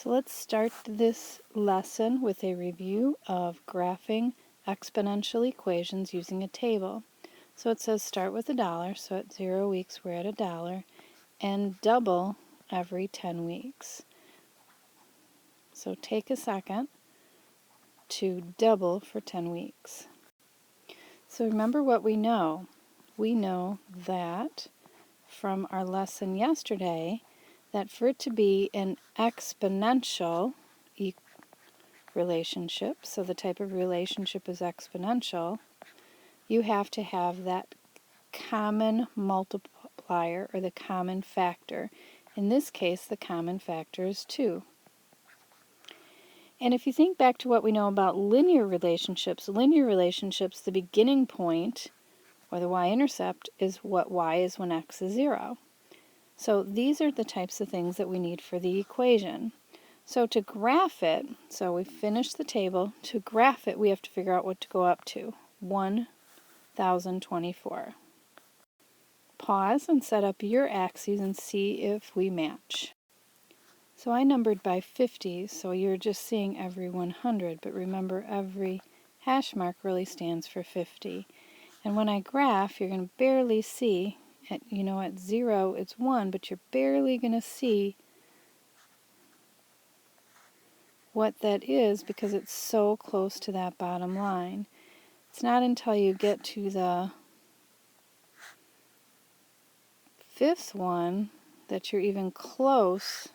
So let's start this lesson with a review of graphing exponential equations using a table. So it says start with $1, so at 0 weeks we're at $1, and double every 10 weeks. So take a second to double for 10 weeks. So remember what we know. We know that from our lesson yesterday that for it to be an exponential relationship, so the type of relationship is exponential, you have to have that common multiplier or the common factor. In this case, the common factor is 2. And if you think back to what we know about linear relationships, the beginning point, or the y-intercept, is what y is when x is 0. So these are the types of things that we need for the equation. So to graph it, so we finished the table, to graph it we have to figure out what to go up to, 1024. Pause and set up your axes and see if we match. So I numbered by 50, so you're just seeing every 100, but remember every hash mark really stands for 50. And when I graph, you're going to barely see, at 0 it's 1, but you're barely going to see what that is because it's so close to that bottom line. It's not until you get to the 5th one that you're even close.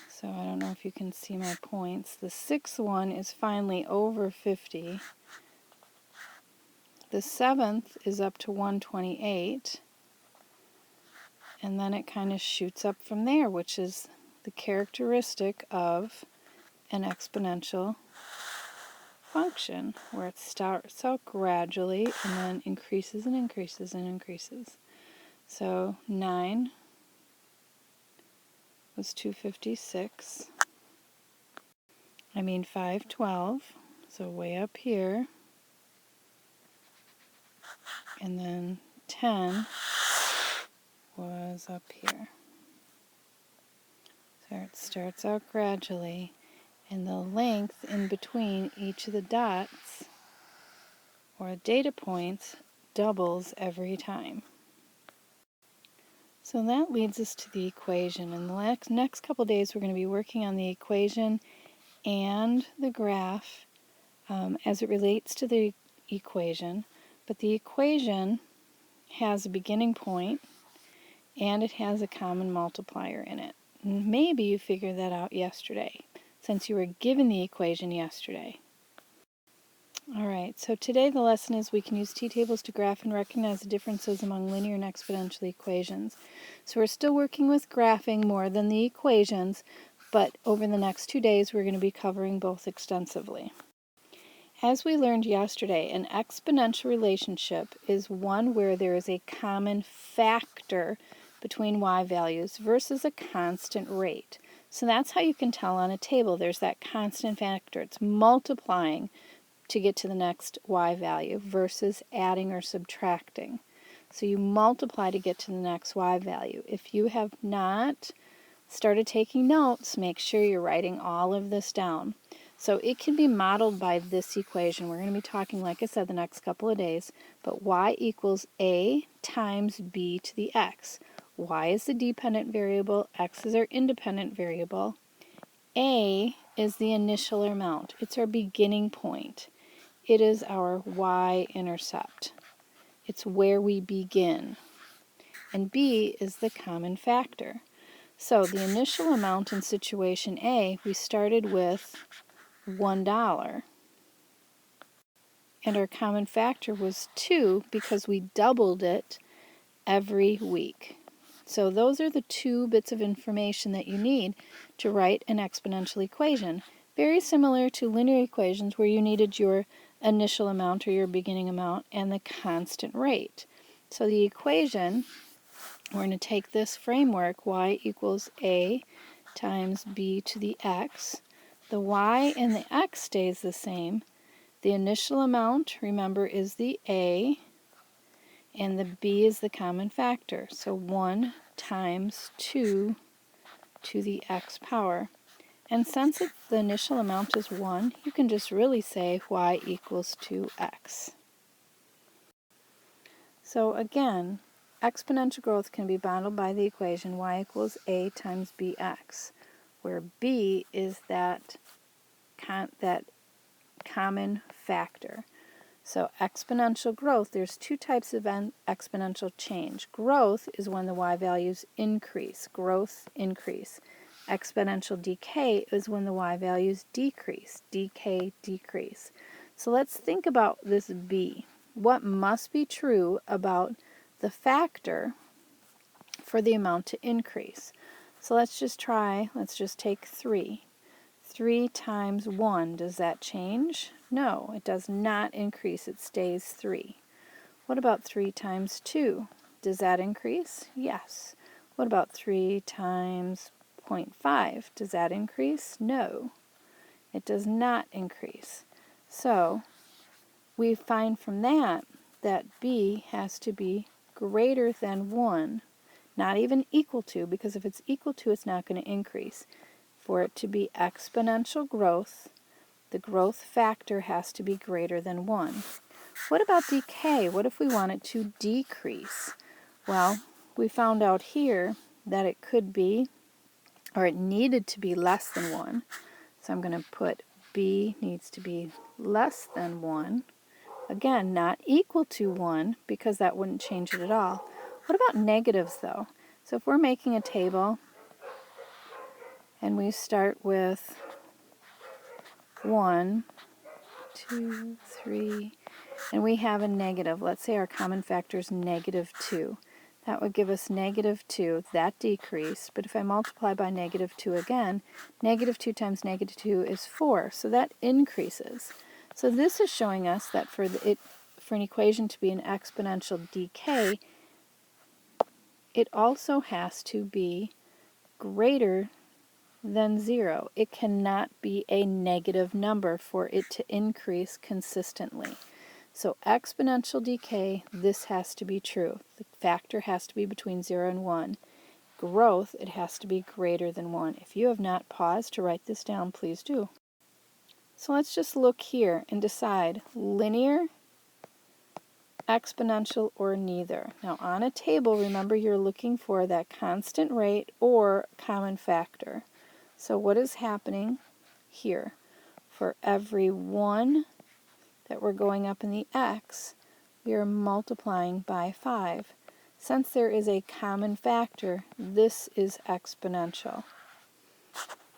So I don't know if you can see my points. The 6th one is finally over 50. The 7th is up to 128. And then it kind of shoots up from there, which is the characteristic of an exponential function, where it starts out gradually and then increases and increases and increases. So 9 was 512, so way up here, and then 10 was up here. So it starts out gradually, and the length in between each of the dots or data points doubles every time. So that leads us to the equation. In the next couple days we're going to be working on the equation and the graph as it relates to the equation. But the equation has a beginning point and it has a common multiplier in it. And maybe you figured that out yesterday, since you were given the equation yesterday. Alright, so today the lesson is we can use t-tables to graph and recognize the differences among linear and exponential equations. So we're still working with graphing more than the equations, but over the next 2 days we're going to be covering both extensively. As we learned yesterday, an exponential relationship is one where there is a common factor between y values versus a constant rate. So that's how you can tell on a table there's that constant factor. It's multiplying to get to the next y value versus adding or subtracting. So you multiply to get to the next y value. If you have not started taking notes, make sure you're writing all of this down. So it can be modeled by this equation. We're going to be talking, like I said, the next couple of days, but y equals a times b to the x. Y is the dependent variable, x is our independent variable. A is the initial amount. It's our beginning point. It is our y-intercept. It's where we begin. And b is the common factor. So the initial amount in situation A, we started with $1. And our common factor was 2 because we doubled it every week. So those are the 2 bits of information that you need to write an exponential equation. Very similar to linear equations where you needed your initial amount or your beginning amount and the constant rate. So the equation, we're going to take this framework, y equals a times b to the x. The y and the x stays the same. The initial amount, remember, is the a, and the b is the common factor. So 1 times 2 to the x power. And since the initial amount is 1, you can just really say y equals 2x. So again, exponential growth can be bounded by the equation y equals a times bx, where b is that common factor. So exponential growth, there's two types of exponential change. Growth is when the y values increase, growth, increase. Exponential decay is when the y values decrease, decay, decrease. So let's think about this b. What must be true about the factor for the amount to increase? So let's just take 3. 3 times 1, does that change? No, it does not increase, it stays 3. What about 3 times 2? Does that increase? Yes. What about 3 times 0.5? Does that increase? No, it does not increase. So we find from that b has to be greater than 1, not even equal to, because if it's equal to, it's not going to increase. For it to be exponential growth, the growth factor has to be greater than 1. What about decay? What if we want it to decrease? Well, we found out here that it could be, or it needed to be less than 1. So I'm going to put b needs to be less than 1. Again, not equal to 1, because that wouldn't change it at all. What about negatives, though? So if we're making a table, and we start with 1, 2, 3, and we have a negative. Let's say our common factor is -2. That would give us -2, that decreased, but if I multiply by -2 again, -2 times -2 is 4, so that increases. So this is showing us that for an equation to be an exponential decay, it also has to be greater than 0. It cannot be a negative number for it to increase consistently. So exponential decay, this has to be true. The factor has to be between 0 and 1. Growth, it has to be greater than 1. If you have not paused to write this down, please do. So let's just look here and decide linear, exponential, or neither. Now on a table, remember you're looking for that constant rate or common factor. So what is happening here? For every 1 that we're going up in the x, we are multiplying by 5. Since there is a common factor, this is exponential.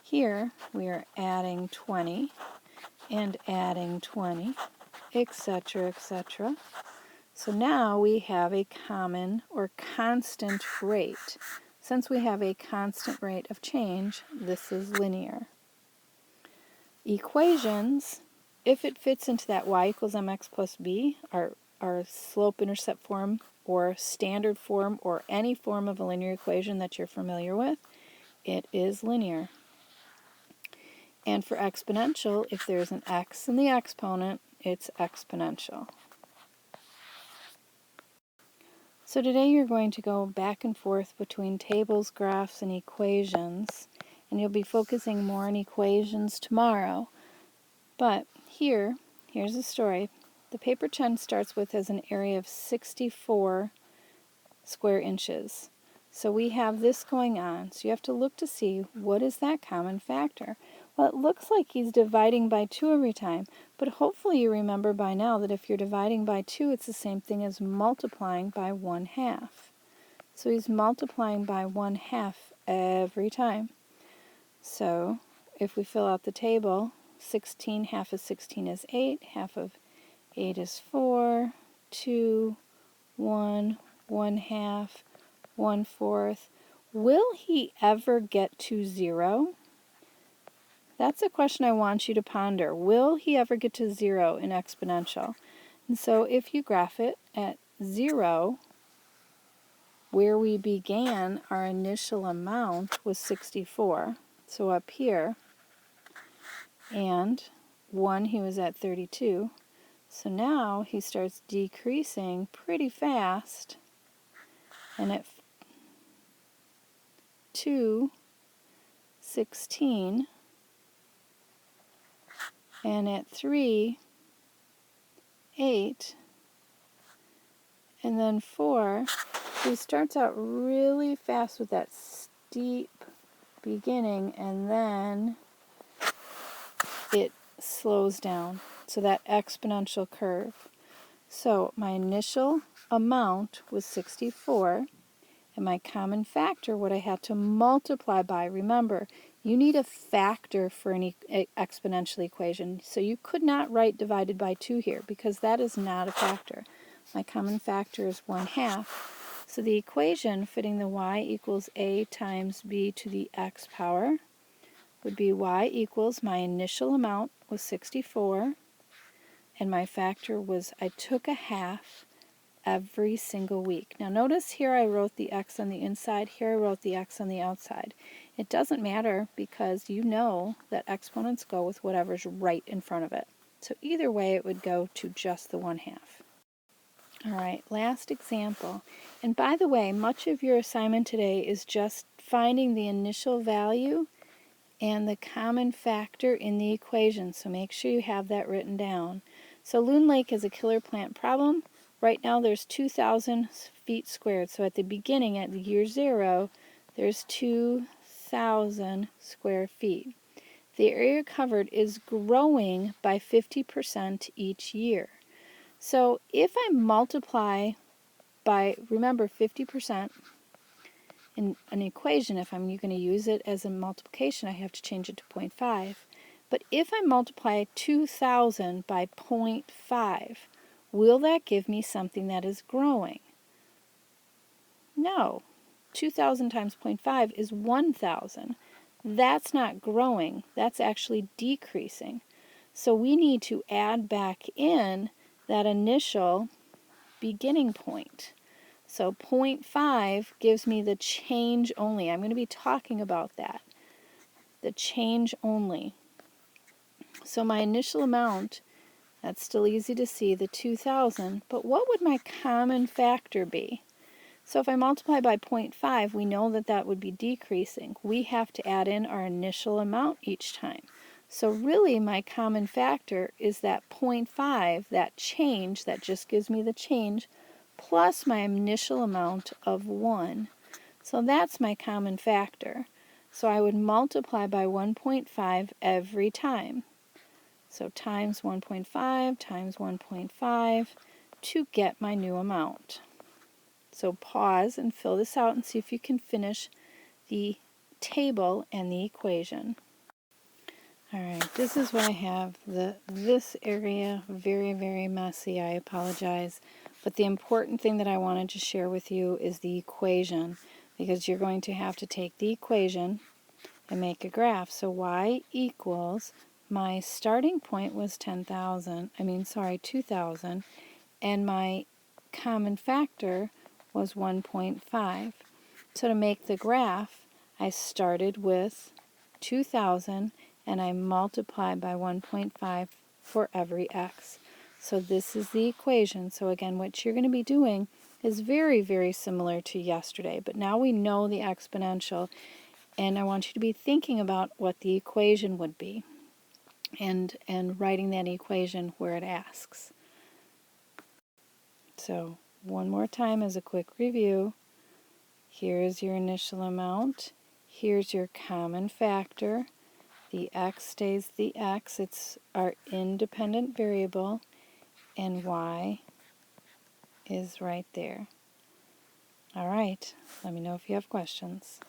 Here we are adding 20 and adding 20, etc., etc. So now we have a common or constant rate. Since we have a constant rate of change, this is linear. Equations, if it fits into that y equals mx plus b, our slope-intercept form or standard form or any form of a linear equation that you're familiar with, it is linear. And for exponential, if there's an x in the exponent, it's exponential. So today you're going to go back and forth between tables, graphs, and equations, and you'll be focusing more on equations tomorrow. But here's the story. The paper chun starts with as an area of 64 square inches. So we have this going on. So you have to look to see what is that common factor. Well, it looks like he's dividing by 2 every time, but hopefully you remember by now that if you're dividing by 2, it's the same thing as multiplying by 1/2. So he's multiplying by 1/2 every time. So if we fill out the table, 16, half of 16 is 8, half of 8 is 4, 2, 1, 1/2, 1/4. Will he ever get to 0? That's a question I want you to ponder. Will he ever get to 0 in exponential? And so if you graph it at 0, where we began, our initial amount was 64. So up here, and 1, he was at 32. So now he starts decreasing pretty fast, and at 2, 16, and at 3, 8, and then 4. He starts out really fast with that steep beginning, and then it slows down. So that exponential curve. So my initial amount was 64, and my common factor, what I had to multiply by, remember, you need a factor for an exponential equation. So you could not write divided by 2 here because that is not a factor. My common factor is 1/2. So the equation fitting the y equals a times b to the x power would be y equals, my initial amount was 64, and my factor was, I took a half every single week. Now notice here I wrote the x on the inside, here I wrote the x on the outside. It doesn't matter because you know that exponents go with whatever's right in front of it. So either way it would go to just the 1/2. Alright, last example. And by the way, much of your assignment today is just finding the initial value and the common factor in the equation, so make sure you have that written down. So Loon Lake is a killer plant problem. Right now there's 2,000 feet squared, so at the beginning, at the year 0, there's 2,000 square feet. The area covered is growing by 50% each year. So if I multiply by, remember 50%, in an equation, if I'm going to use it as a multiplication, I have to change it to 0.5. But if I multiply 2,000 by 0.5, will that give me something that is growing? No. 2,000 times 0.5 is 1,000. That's not growing. That's actually decreasing. So we need to add back in that initial beginning point. So 0.5 gives me the change only. I'm going to be talking about that. The change only. So my initial amount, that's still easy to see, the 2,000, but what would my common factor be? So if I multiply by 0.5, we know that that would be decreasing. We have to add in our initial amount each time. So really my common factor is that 0.5, that change, that just gives me the change, plus my initial amount of 1. So that's my common factor. So I would multiply by 1.5 every time. So times 1.5 times 1.5 to get my new amount. So pause and fill this out and see if you can finish the table and the equation. Alright, this is what I have. This area, very, very messy. I apologize. But the important thing that I wanted to share with you is the equation, because you're going to have to take the equation and make a graph. So y equals, my starting point was 2,000, and my common factor was 1.5. So to make the graph, I started with 2,000 and I multiplied by 1.5 for every x. So this is the equation. So again, what you're going to be doing is very, very similar to yesterday, but now we know the exponential, and I want you to be thinking about what the equation would be and writing that equation where it asks. So one more time as a quick review. Here's your initial amount. Here's your common factor. The x stays the x. It's our independent variable. And y is right there. All right. Let me know if you have questions.